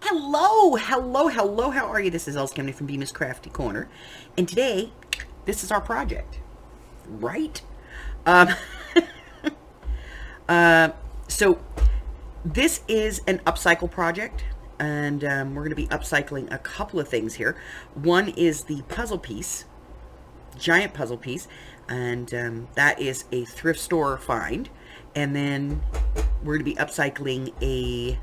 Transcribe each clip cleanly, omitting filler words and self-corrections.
Hello, hello, hello. How are you? This is Elsie from Bemis Crafty Corner, and today, this is our project, right? Um, uh, so this is an upcycle project, and we're going to be upcycling a couple of things here. One is the puzzle piece, giant puzzle piece, and that is a thrift store find. And then we're going to be upcycling a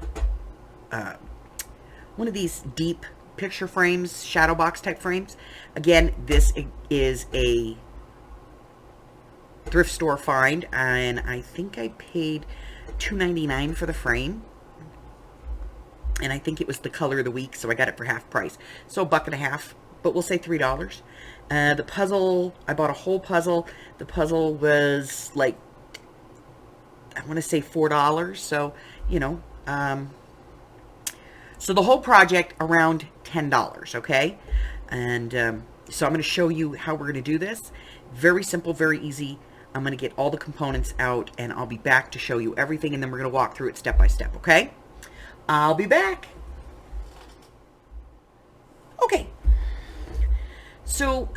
one of these deep picture frames, shadow box type frames. Again, this is a thrift store find, and I think I paid $2.99 for the frame, and I think it was the color of the week, so I got it for half price, so $1.50, but we'll say $3. The puzzle, I bought a whole puzzle. The puzzle was like, I want to say $4, so you know, so the whole project around $10, okay? And so I'm going to show you how we're going to do this. Very simple, very easy. I'm going to get all the components out, and I'll be back to show you everything, and then we're going to walk through it step by step, okay? I'll be back. Okay. So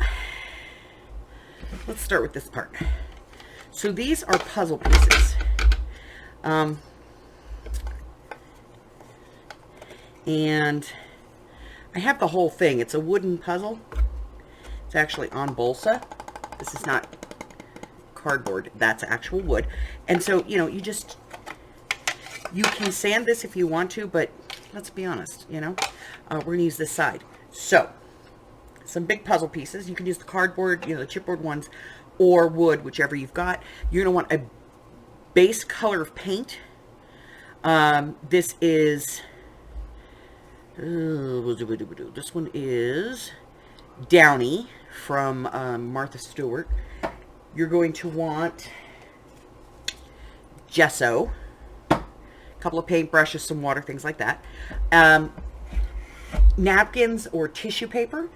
let's start with this part. So these are puzzle pieces. And I have the whole thing. It's a wooden puzzle. It's actually on balsa. This is not cardboard. That's actual wood. And so, you know, you can sand this if you want to, but let's be honest, you know, we're going to use this side. So, some big puzzle pieces. You can use the cardboard, you know, the chipboard ones, or wood, whichever you've got. You're going to want a base color of paint. This is... this one is Downy from Martha Stewart. You're going to want gesso, a couple of paintbrushes, some water, things like that. Napkins or tissue paper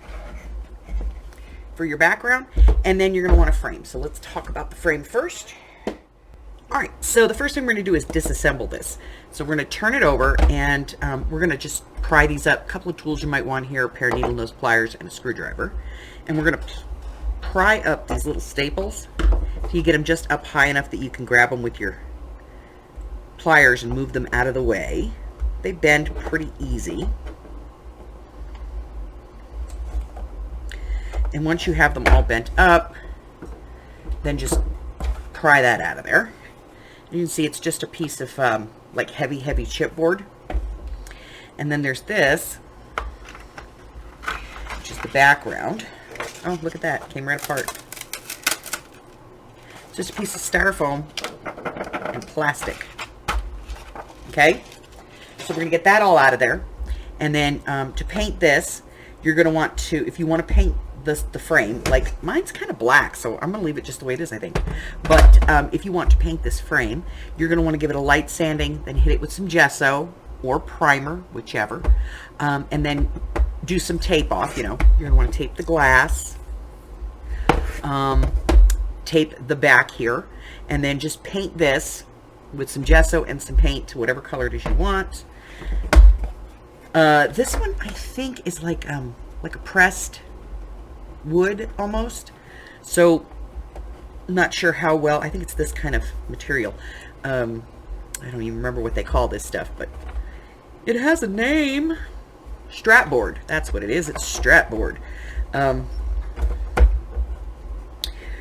for your background, and then you're going to want a frame. So let's talk about the frame first. Alright, so the first thing we're going to do is disassemble this. So we're going to turn it over, and we're going to just pry these up. A couple of tools you might want here, a pair of needle nose pliers and a screwdriver. And we're going to pry up these little staples till you get them just up high enough that you can grab them with your pliers and move them out of the way. They bend pretty easy. And once you have them all bent up, then just pry that out of there. You can see it's just a piece of like heavy chipboard. And then there's this, which is the background. Oh, look at that. Came right apart. It's just a piece of styrofoam and plastic. Okay? So we're going to get that all out of there. And then to paint this, you're going to want to, if you want to paint the frame, like mine's kind of black, so I'm going to leave it just the way it is, I think. But if you want to paint this frame, you're going to want to give it a light sanding, then hit it with some gesso or primer, whichever, and then do some tape off. You know, you're going to want to tape the glass, tape the back here, and then just paint this with some gesso and some paint to whatever color it is you want. This one I think is like a pressed wood almost, so I'm not sure how well. I think it's this kind of material. I don't even remember what they call this stuff, but it has a name. Strapboard, that's what it is. It's strapboard.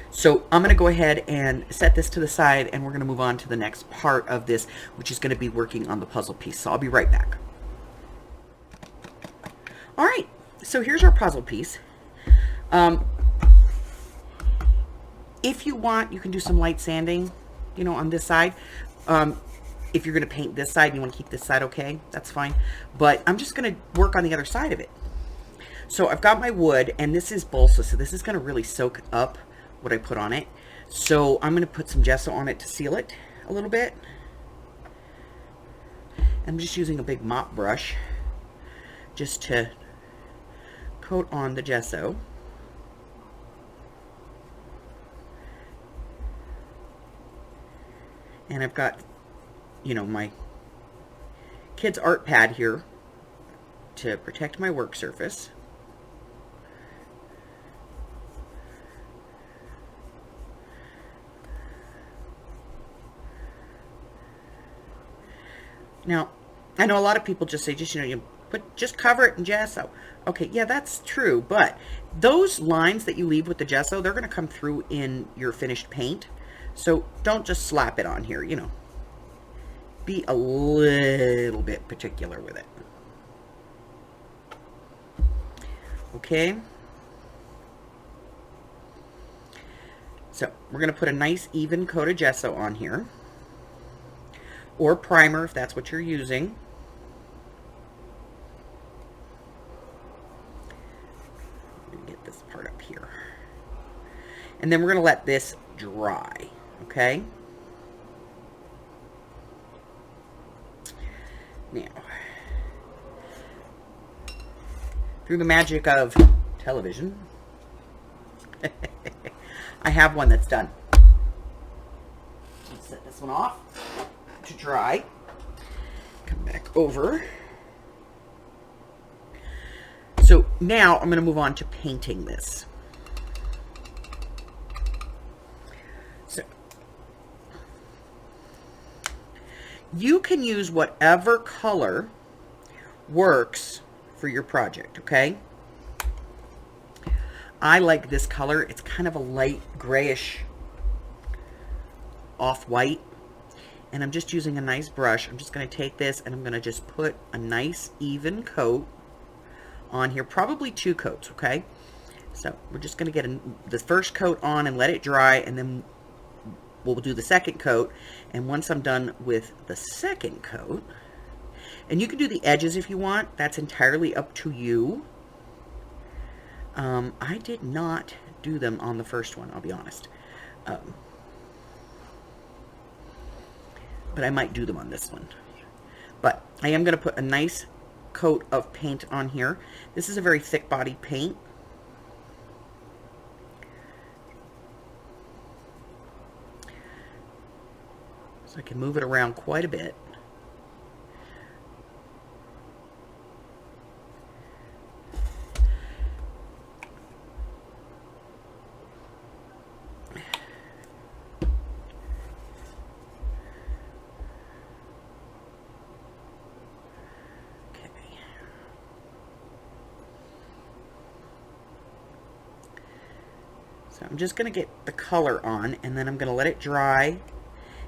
So I'm going to go ahead and set this to the side, and we're going to move on to the next part of this, which is going to be working on the puzzle piece. So I'll be right back. All right, so here's our puzzle piece. If you want, you can do some light sanding, you know, on this side. If you're going to paint this side, you want to keep this side okay, that's fine. But I'm just going to work on the other side of it. So I've got my wood, and this is balsa, so this is going to really soak up what I put on it. So I'm going to put some gesso on it to seal it a little bit. I'm just using a big mop brush just to coat on the gesso. And I've got, you know, my kid's art pad here to protect my work surface. Now, I know a lot of people just say, just cover it in gesso. Okay, yeah, that's true, but those lines that you leave with the gesso, they're going to come through in your finished paint. So don't just slap it on here, Be a little bit particular with it. Okay. So we're going to put a nice even coat of gesso on here, or primer if that's what you're using. Let me get this part up here. And then we're going to let this dry, okay? Now, through the magic of television, I have one that's done. Let's set this one off to dry. Come back over. So now I'm going to move on to painting this. So you can use whatever color works for your project, okay? I like this color. It's kind of a light grayish off-white. And I'm just using a nice brush. I'm just going to take this and I'm going to just put a nice even coat on here. Probably 2 coats, okay? So we're just going to get the first coat on and let it dry, and then we'll do the second coat. And once I'm done with the second coat, and you can do the edges if you want. That's entirely up to you. I did not do them on the first one, I'll be honest. But I might do them on this one. But I am going to put a nice coat of paint on here. This is a very thick body paint. So I can move it around quite a bit. So I'm just going to get the color on, and then I'm going to let it dry,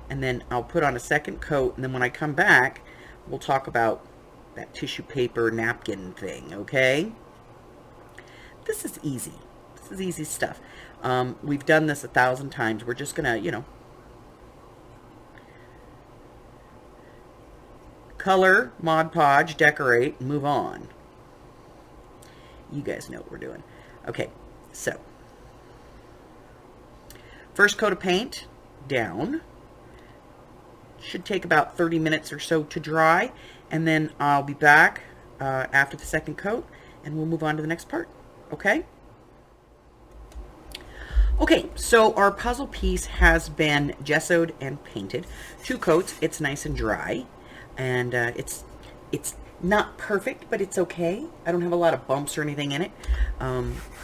and then I'll put on a second coat, and then when I come back, we'll talk about that tissue paper napkin thing, okay? This is easy. This is easy stuff. We've done this 1,000 times. We're just going to, color, Mod Podge, decorate, and move on. You guys know what we're doing. Okay, so first coat of paint down. Should take about 30 minutes or so to dry, and then I'll be back after the second coat, and we'll move on to the next part. Okay? Okay, so our puzzle piece has been gessoed and painted. 2 coats. It's nice and dry, and it's not perfect, but it's okay. I don't have a lot of bumps or anything in it.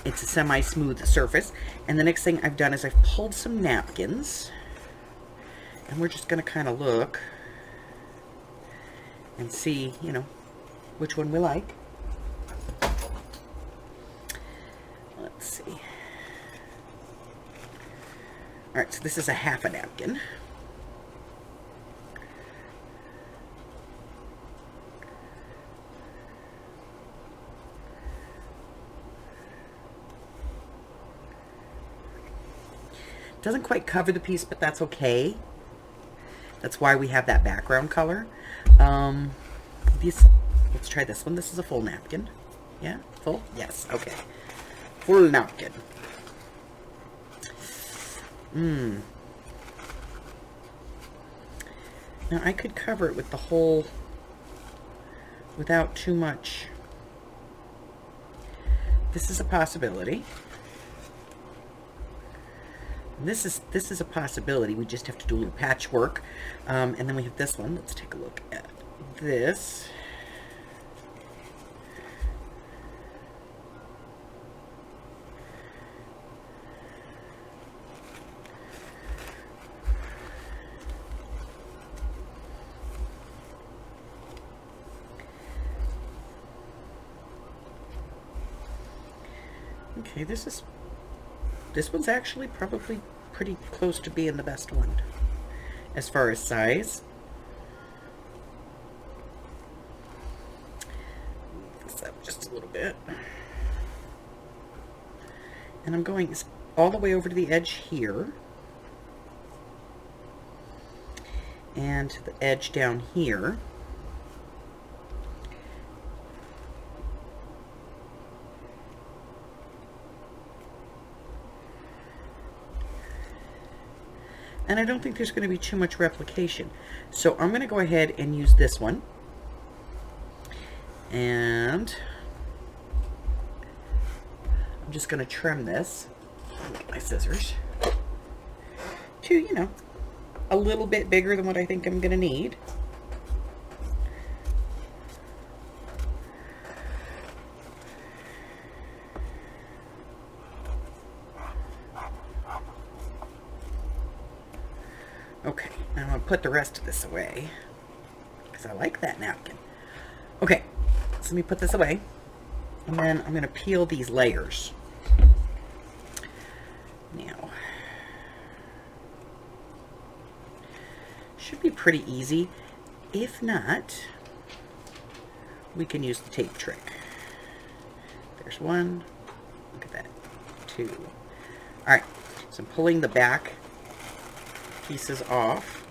It's a semi-smooth surface. And the next thing I've done is I've pulled some napkins, and we're just going to kind of look and see, which one we like. Let's see. All right, so this is a half a napkin. Doesn't quite cover the piece, but that's okay. That's why we have that background color. Let's try this one. This is a full napkin. Yeah, full? Yes, okay. Full napkin. Now I could cover it with the whole, without too much. This is a possibility. This is a possibility. We just have to do a little patchwork. And then we have this one. Let's take a look at this. Okay, this one's actually probably pretty close to being the best one as far as size. This up just a little bit. And I'm going all the way over to the edge here. And to the edge down here. And I don't think there's going to be too much replication. So I'm going to go ahead and use this one. And I'm just going to trim this. Get my scissors. To, you know, a little bit bigger than what I think I'm going to need. Okay, now I'm going to put the rest of this away because I like that napkin. Okay, so let me put this away, and then I'm going to peel these layers. Now, should be pretty easy. If not, we can use the tape trick. There's one. Look at that. Two. All right, so I'm pulling the back pieces off,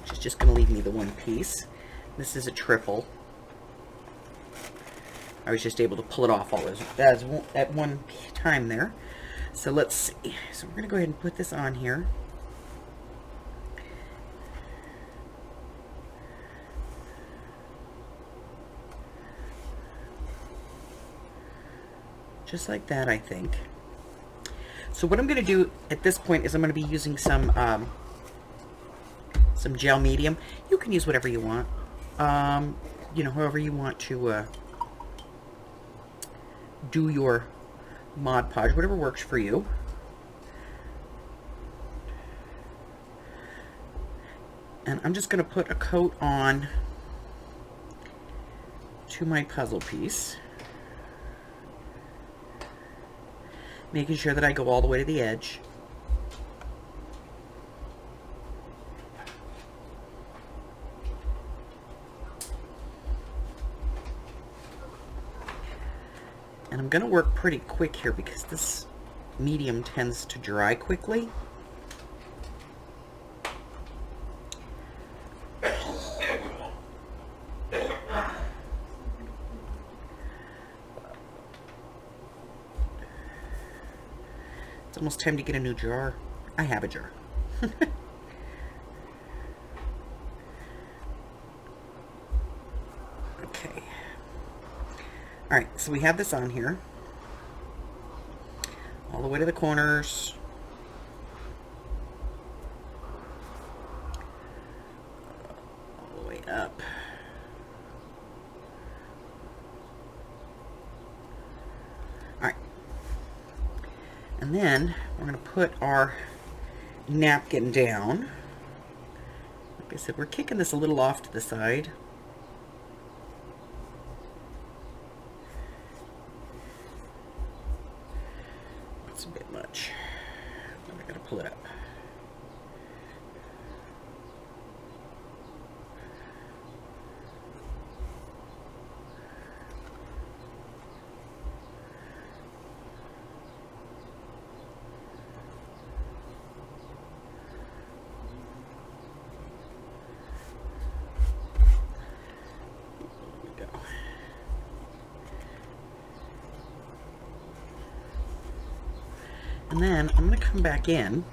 which is just going to leave me the one piece. This is a triple. I was just able to pull it off all at one time there. So let's see. So we're going to go ahead and put this on here. Just like that, I think. So what I'm going to do at this point is I'm going to be using some gel medium. You can use whatever you want. You know, however you want to do your Mod Podge, whatever works for you. And I'm just going to put a coat on to my puzzle piece, making sure that I go all the way to the edge. And I'm going to work pretty quick here because this medium tends to dry quickly. It's almost time to get a new jar. I have a jar. Okay. Alright, so we have this on here. All the way to the corners. All the way up. Alright. And then we're going to put our napkin down. Like I said, we're kicking this a little off to the side. That's a bit much. I'm going to pull it up. And then I'm going to come back in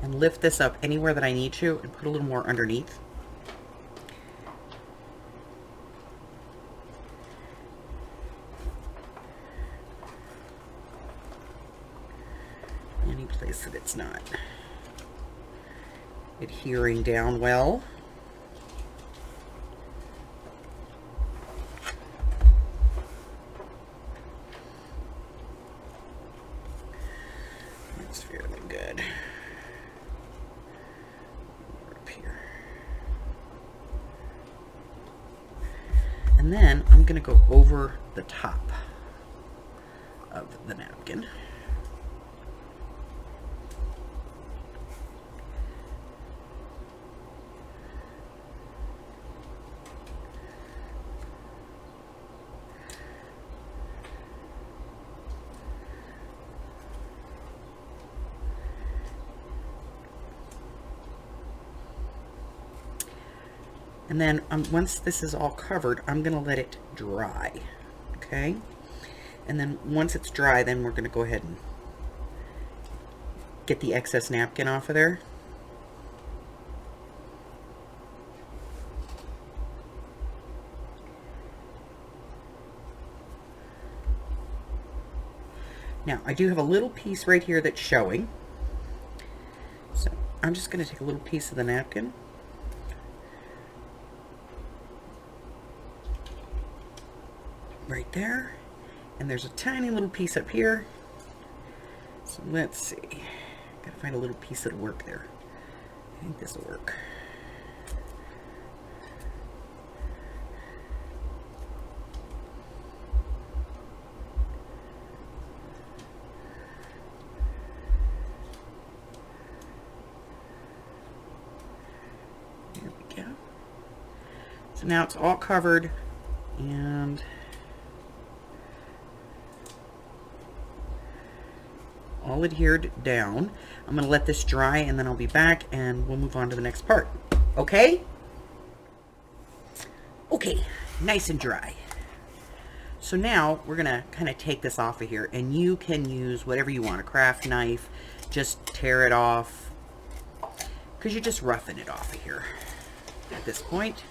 and lift this up anywhere that I need to and put a little more underneath. Any place that it's not adhering down well. That's fairly good. Up here. And then I'm going to go over the top. of the napkin. And then once this is all covered, I'm going to let it dry. Okay? And then once it's dry, then we're going to go ahead and get the excess napkin off of there. Now, I do have a little piece right here that's showing. So I'm just going to take a little piece of the napkin. Right there. And there's a tiny little piece up here. So let's see. Gotta find a little piece that'll work there. I think this will work. There we go. So now it's all covered and all adhered down. I'm going to let this dry and then I'll be back and we'll move on to the next part. Okay? Okay, nice and dry. So now we're going to kind of take this off of here, and you can use whatever you want, a craft knife, just tear it off because you're just roughing it off of here at this point.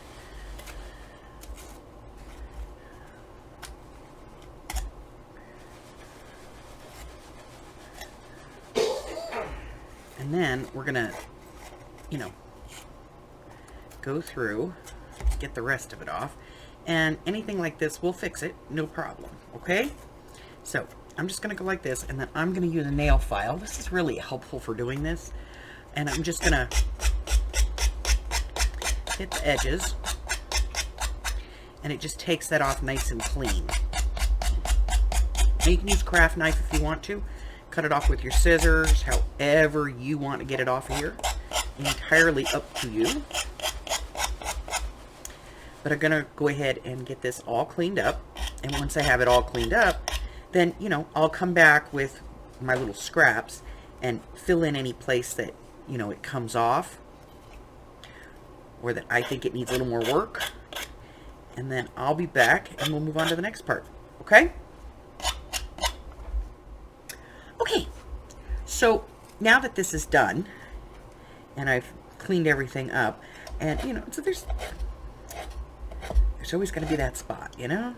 And then we're gonna, go through, get the rest of it off, and anything like this, we'll fix it, no problem, okay? So I'm just gonna go like this, and then I'm gonna use a nail file. This is really helpful for doing this, and I'm just gonna hit the edges, and it just takes that off nice and clean. Now you can use a craft knife if you want to. Cut it off with your scissors, however you want to get it off of here. Entirely up to you. But I'm going to go ahead and get this all cleaned up. And once I have it all cleaned up, then, I'll come back with my little scraps and fill in any place that, it comes off, or that I think it needs a little more work. And then I'll be back and we'll move on to the next part. Okay? Okay, so now that this is done, and I've cleaned everything up, and, so there's always going to be that spot, All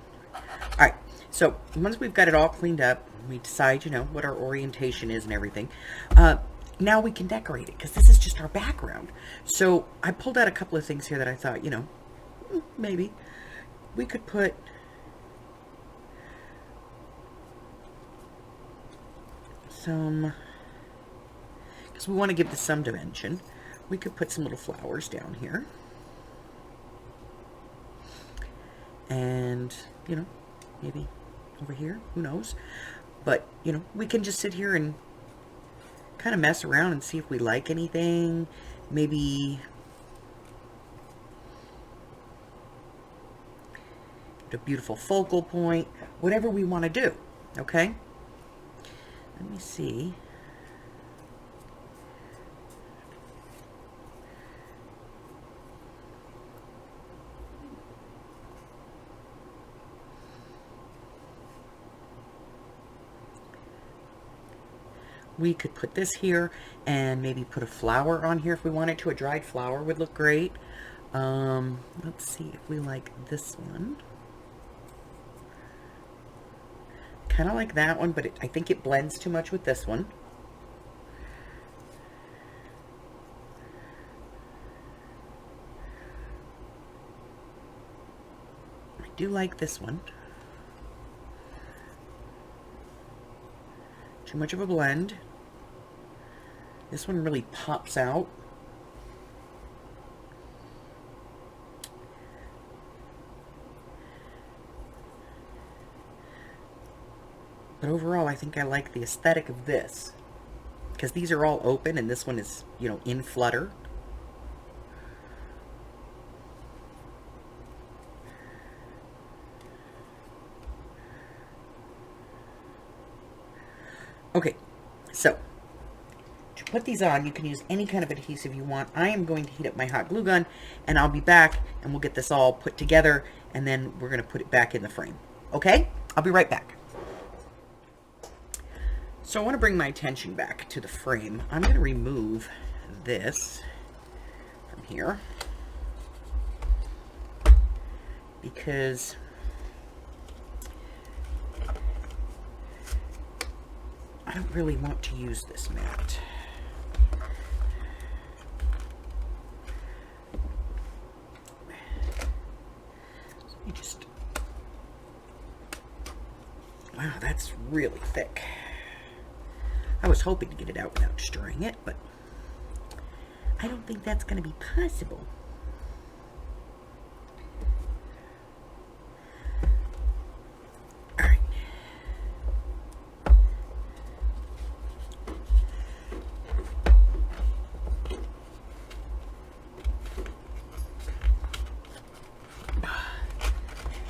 right, so once we've got it all cleaned up, we decide, what our orientation is and everything, now we can decorate it, because this is just our background. So I pulled out a couple of things here that I thought, maybe we could put some, because we want to give this some dimension, we could put some little flowers down here, and maybe over here, who knows, but we can just sit here and kind of mess around and see if we like anything. Maybe a beautiful focal point, whatever we want to do. Okay, let me see. We could put this here and maybe put a flower on here if we wanted to. A dried flower would look great. Let's see if we like this one. Kind of like that one, but I think it blends too much with this one. I do like this one. Too much of a blend. This one really pops out. But overall, I think I like the aesthetic of this, because these are all open and this one is, you know, in flutter. Okay, so to put these on, you can use any kind of adhesive you want. I am going to heat up my hot glue gun, and I'll be back, and we'll get this all put together, and then we're going to put it back in the frame. Okay? I'll be right back. So I want to bring my attention back to the frame. I'm going to remove this from here, because I don't really want to use this mat. So let me just... Wow, that's really thick. I was hoping to get it out without destroying it, but I don't think that's going to be possible. All right.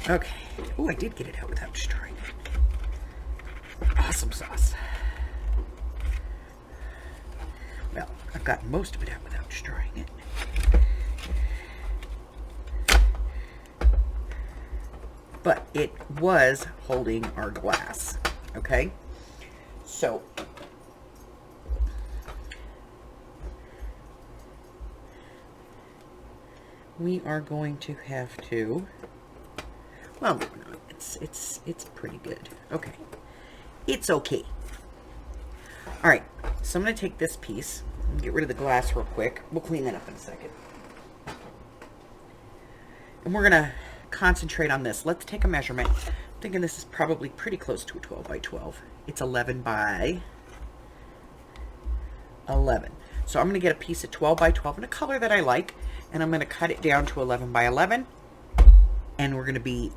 Okay. Oh, I did get it out without destroying it. Awesome sauce. Well, I've gotten most of it out without destroying it. But it was holding our glass, okay? So, we are going to have to, well, no, it's pretty good. Okay. It's okay. All right, so I'm going to take this piece and get rid of the glass real quick. We'll clean that up in a second. And we're going to concentrate on this. Let's take a measurement. I'm thinking this is probably pretty close to a 12 by 12. It's 11 by 11. So I'm going to get a piece of 12 by 12 in a color that I like, and I'm going to cut it down to 11 by 11. And we're going to be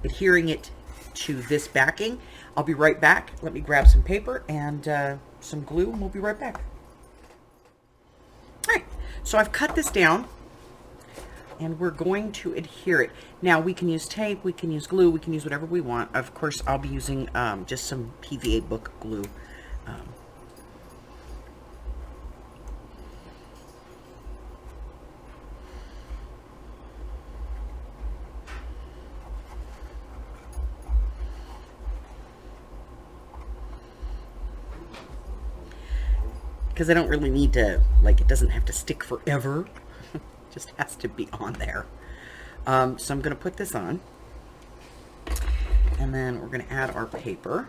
adhering it to this backing. I'll be right back. Let me grab some paper and some glue, and we'll be right back. All right, so I've cut this down, and we're going to adhere it. Now, we can use tape, we can use glue, we can use whatever we want. Of course, I'll be using just some PVA book glue. Because I don't really need to, like, it doesn't have to stick forever. It just has to be on there. So I'm going to put this on. And then we're going to add our paper.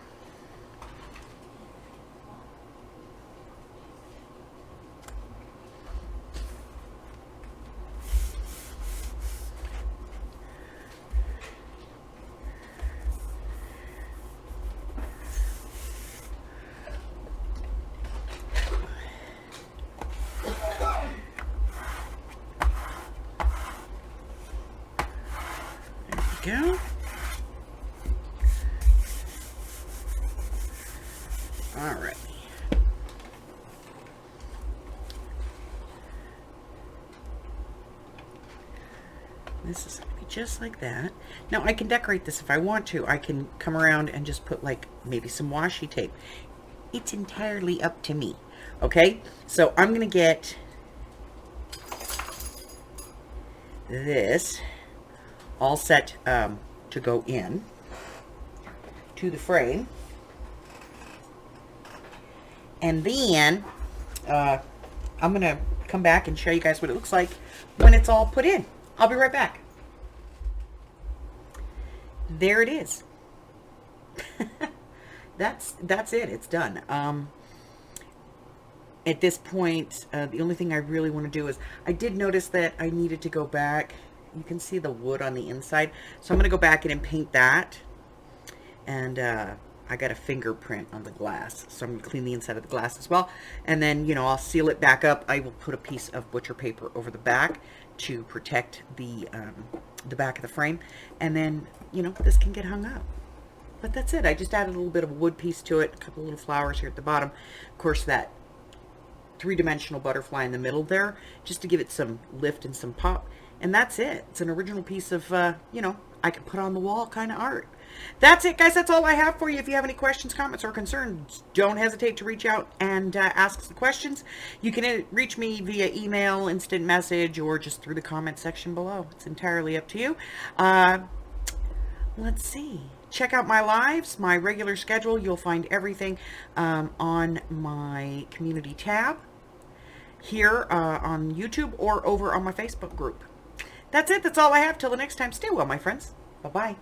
Go. All right. This is going to be just like that. Now I can decorate this if I want to. I can come around and just put like maybe some washi tape. It's entirely up to me. Okay, so I'm going to get this all set to go in to the frame, and then I'm gonna come back and show you guys what it looks like when it's all put in. I'll be right back. There it is. that's it. It's done. At this point, the only thing I really want to do is, I did notice that I needed to go back. You can see the wood on the inside. So I'm going to go back in and paint that. And I got a fingerprint on the glass. So I'm going to clean the inside of the glass as well. And then, you know, I'll seal it back up. I will put a piece of butcher paper over the back to protect the back of the frame. And then, you know, this can get hung up. But that's it. I just added a little bit of a wood piece to it, a couple little flowers here at the bottom. Of course, that three-dimensional butterfly in the middle there, just to give it some lift and some pop. And that's it. It's an original piece of, you know, I can put on the wall kind of art. That's it, guys. That's all I have for you. If you have any questions, comments, or concerns, don't hesitate to reach out and ask the questions. You can reach me via email, instant message, or just through the comment section below. It's entirely up to you. Let's see. Check out my lives, my regular schedule. You'll find everything on my community tab here on YouTube or over on my Facebook group. That's it. That's all I have. Till the next time, stay well, my friends. Bye-bye.